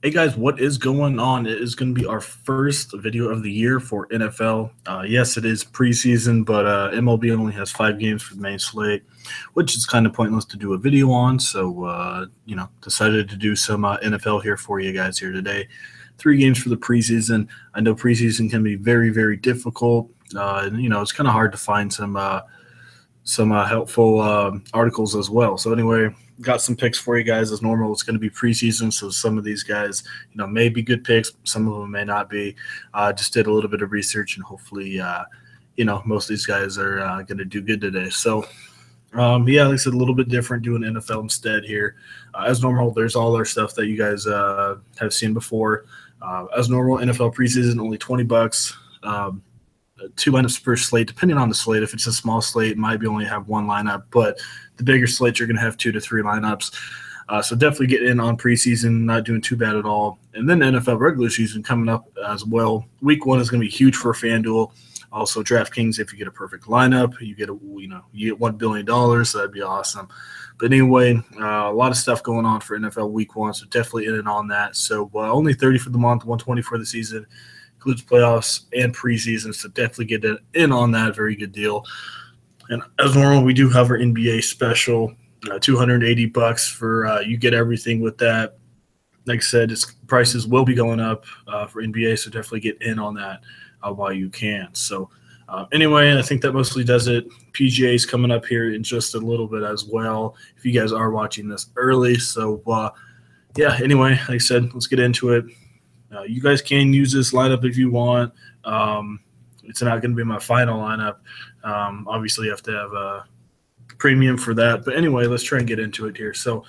Hey guys, what is going on? It is going to be our first video of the year for NFL. Yes, it is preseason, but MLB only has 5 games for the main slate, which is kind of pointless to do a video on. So, decided to do some NFL here for you guys here today. 3 games for the preseason. I know preseason can be very, very difficult. It's kind of hard to find some helpful articles as well. So anyway, got some picks for you guys. As normal, it's going to be preseason, so some of these guys, may be good picks. Some of them may not be. Just did a little bit of research, and hopefully, most of these guys are going to do good today. So, like I said, a little bit different doing NFL instead here. As normal, there's all our stuff that you guys have seen before. As normal, NFL preseason, only $20. 2 lineups per slate, depending on the slate. If it's a small slate, it might be only have 1 lineup, but the bigger slates, you're going to have 2 to 3 lineups. So definitely get in on preseason, not doing too bad at all. And then the NFL regular season coming up as well. Week 1 is going to be huge for Fanduel. Also, DraftKings, if you get a perfect lineup, you get $1 billion. So that'd be awesome. But anyway, a lot of stuff going on for NFL Week 1, so definitely in and on that. So only $30 for the month, $120 for the season. Includes playoffs and preseason, so definitely get in on that. Very good deal. And as normal, we do have our NBA special, $280 for you get everything with that. Like I said, prices will be going up for NBA, so definitely get in on that while you can. So anyway, I think that mostly does it. PGA is coming up here in just a little bit as well, if you guys are watching this early. So, anyway, like I said, let's get into it. You guys can use this lineup if you want. It's not going to be my final lineup. Obviously, you have to have a premium for that. But anyway, let's try and get into it here. So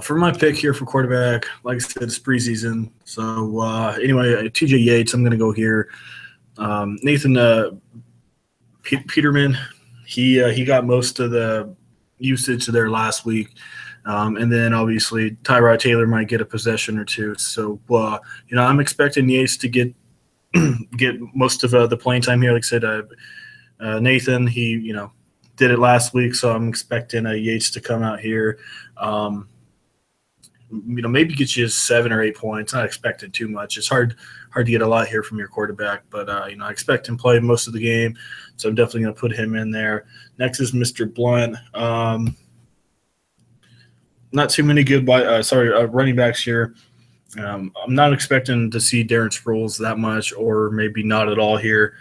for my pick here for quarterback, like I said, it's preseason. So anyway, TJ Yates, I'm going to go here. Nathan Peterman, he got most of the usage there last week. And then obviously Tyrod Taylor might get a possession or two. So, I'm expecting Yates to get most of the playing time here. Like I said, Nathan, he, did it last week. So I'm expecting Yates to come out here. Maybe get you 7 or 8 points. Not expecting too much. It's hard to get a lot here from your quarterback. But, I expect him to play most of the game. So I'm definitely going to put him in there. Next is Mr. Blunt. Not too many good running backs here. I'm not expecting to see Darren Sproles that much, or maybe not at all here.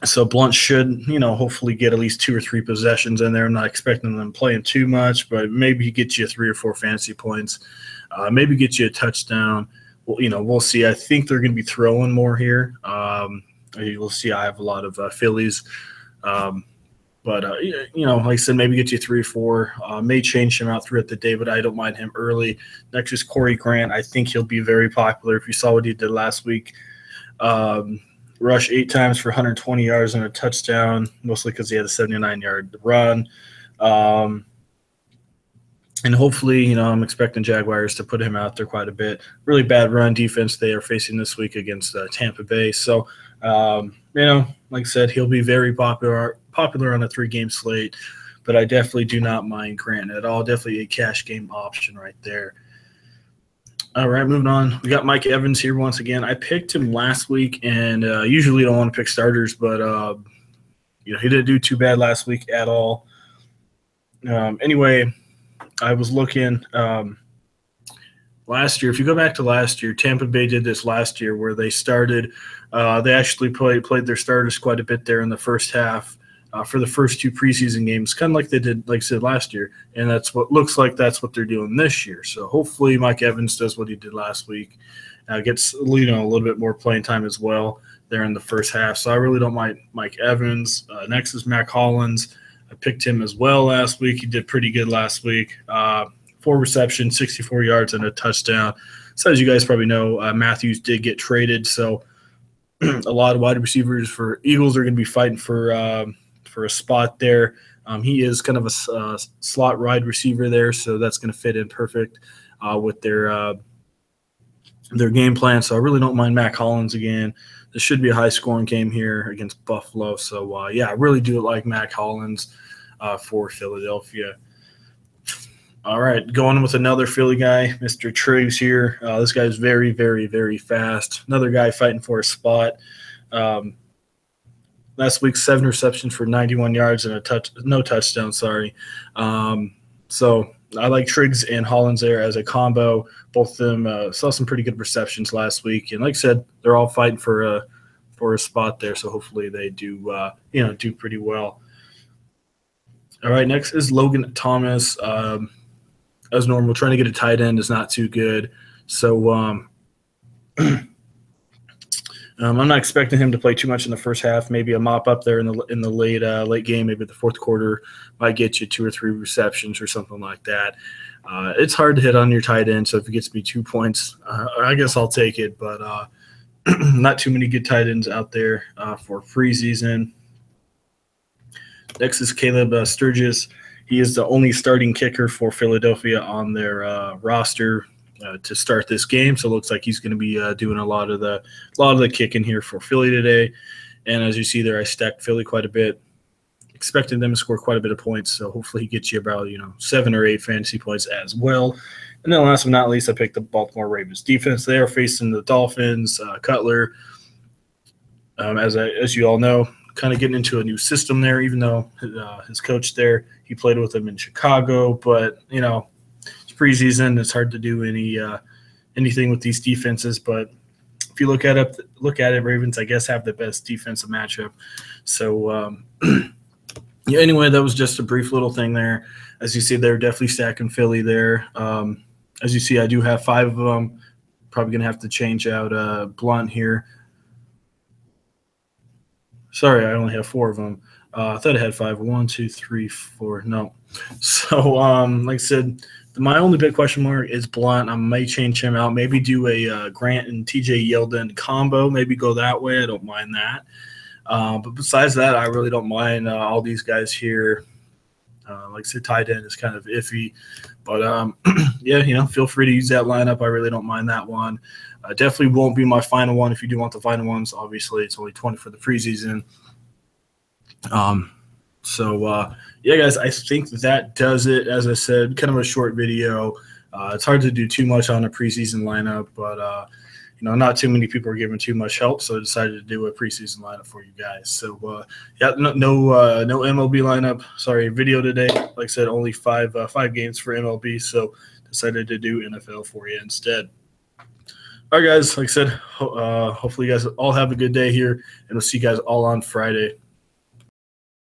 So Blunt should, hopefully get at least 2 or 3 possessions in there. I'm not expecting them playing too much, but maybe he gets you 3 or 4 fantasy points. Maybe get you a touchdown. Well, we'll see. I think they're going to be throwing more here. We'll see. I have a lot of Phillies. But, like I said, maybe get you 3 or 4. May change him out throughout the day, but I don't mind him early. Next is Corey Grant. I think he'll be very popular. If you saw what he did last week, rush 8 times for 120 yards and a touchdown, mostly because he had a 79-yard run. And hopefully, I'm expecting Jaguars to put him out there quite a bit. Really bad run defense they are facing this week against Tampa Bay. So, like I said, he'll be very popular on a 3-game slate, but I definitely do not mind Grant at all. Definitely a cash game option right there. All right, moving on. We got Mike Evans here once again. I picked him last week, and usually don't want to pick starters, but he didn't do too bad last week at all. Anyway, I was looking last year. If you go back to last year, Tampa Bay did this last year where they started. They actually played their starters quite a bit there in the first half for the first 2 preseason games, kind of like they did, like I said, last year. And that's what they're doing this year. So hopefully Mike Evans does what he did last week, gets a little bit more playing time as well there in the first half. So I really don't mind Mike Evans. Next is Mac Hollins. I picked him as well last week. He did pretty good last week. 4 receptions, 64 yards, and a touchdown. So as you guys probably know, Matthews did get traded. So a lot of wide receivers for Eagles are going to be fighting for a spot there. He is kind of a slot wide receiver there, so that's going to fit in perfect with their game plan. So I really don't mind Mac Hollins again. This should be a high-scoring game here against Buffalo. So, I really do like Mac Hollins for Philadelphia. All right, going with another Philly guy, Mr. Triggs here. This guy's very, very, very fast. Another guy fighting for a spot. Um, Last week, 7 receptions for 91 yards and no touchdown. Sorry. So I like Triggs and Hollins there as a combo. Both of them saw some pretty good receptions last week, and like I said, they're all fighting for a spot there. So hopefully they do do pretty well. All right, next is Logan Thomas. As normal, trying to get a tight end is not too good. So I'm not expecting him to play too much in the first half. Maybe a mop up there in the late game, maybe the fourth quarter might get you 2 or 3 receptions or something like that. It's hard to hit on your tight end, so if it gets me 2 points, I guess I'll take it. But not too many good tight ends out there for preseason. Next is Caleb Sturgis. He is the only starting kicker for Philadelphia on their roster to start this game. So it looks like he's going to be doing a lot of the kicking here for Philly today. And as you see there, I stacked Philly quite a bit, expecting them to score quite a bit of points. So hopefully he gets you about 7 or 8 fantasy points as well. And then last but not least, I picked the Baltimore Ravens defense. They are facing the Dolphins. Cutler, as you all know, kind of getting into a new system there, even though his coach there, he played with him in Chicago. But, it's preseason. It's hard to do anything with these defenses. But if you look at it, Ravens, I guess, have the best defensive matchup. So, anyway, that was just a brief little thing there. As you see, they're definitely stacking Philly there. As you see, I do have 5 of them. Probably going to have to change out Blunt here. Sorry, I only have 4 of them. I thought I had 5. 1, 2, 3, 4. No. So, like I said, my only big question mark is Blunt. I may change him out. Maybe do a Grant and TJ Yeldon combo. Maybe go that way. I don't mind that. But besides that, I really don't mind all these guys here. Like I said, tight end is kind of iffy. But, yeah, feel free to use that lineup. I really don't mind that one. Definitely won't be my final one. If you do want the final ones, obviously it's only 20 for the preseason. Yeah, guys, I think that does it. As I said, kind of a short video. It's hard to do too much on a preseason lineup, but not too many people are giving too much help, so I decided to do a preseason lineup for you guys. So yeah, no MLB lineup. Sorry, video today. Like I said, only 5 games for MLB, so decided to do NFL for you instead. All right, guys, like I said, hopefully you guys all have a good day here, and we'll see you guys all on Friday.